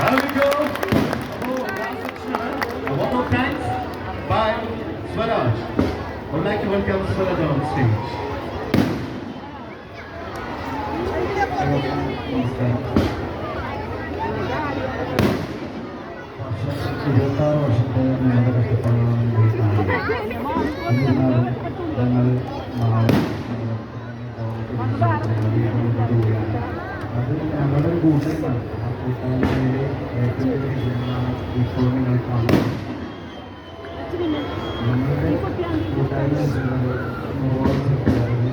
There we go. One more thanks by Swaraj. I would like to welcome Swaraj on stage. നമസ്കാരം. 26 വർഷത്തെ നീണ്ട കഷ്ടപ്പാടാണ് എന്നിരുന്നാലും ഞങ്ങൾ നാളെ അത് ഞങ്ങളുടെ ഒരു കൂട്ടായ്മയാണ്. ആ കൂട്ടായ്മയിലെ ഏറ്റവും വലിയ വിജയങ്ങളാണ് ഇപ്പോൾ നിങ്ങൾ കാണുന്നത്. ഞങ്ങളുടെ കൂട്ടായ്മ വെച്ചിട്ടുള്ളത് 100 ചെറുപ്പക്കാരുടെ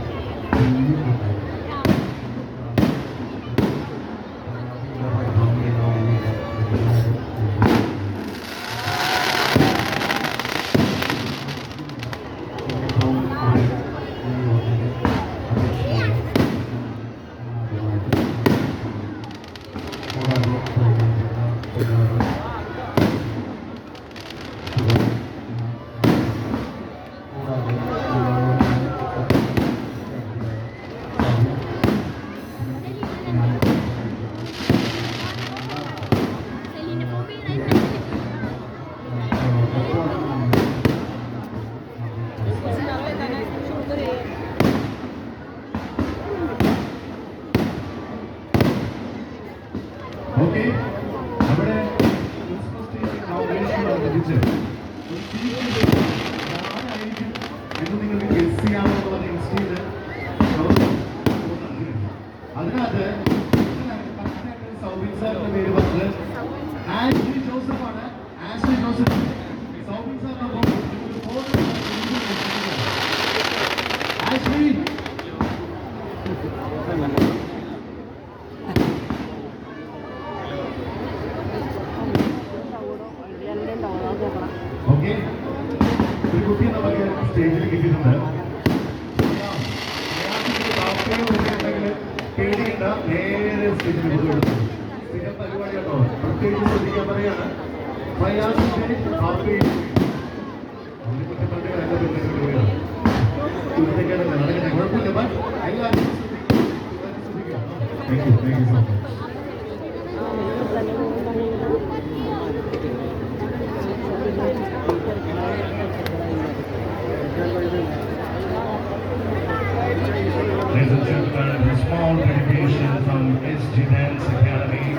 വലിയ കൂട്ടായ്മ. ഓക്കെ, നമ്മുടെ ആരായിരിക്കും എന്ന് നിങ്ങൾക്ക് ഗസ് ചെയ്യാമെന്നുള്ളത് ഇൻസ്റ്റയിൽ അതിനകത്ത് സൗബിൻ സാറിന്റെ പേര് പറഞ്ഞത് ആഷ്ലി ജോസഫ് ആണ്. ആഷ്ലി ജോസഫ് സൗബിൻ സാറിനൊപ്പം ആഷ്ലി ഓക്കെ, ഒരു കുട്ടി നമുക്ക് സ്റ്റേജിൽ കിട്ടിയിട്ടുണ്ട്. പേടിയുണ്ട, നേരെ സ്റ്റേജിൽ കൊണ്ടുവരുന്നു. സ്ഥിരം പരിപാടിയാണോ? പ്രത്യേകിച്ച് ശ്രദ്ധിക്കാൻ പറയാണ്. പ്രയാസത്തിന്റെ കാപ്പി കുഴപ്പമില്ല, ബട്ട് എല്ലാവരും ശ്രദ്ധിക്കുക. Thank you so much. Ladies and gentlemen, a small dedication from SG Dance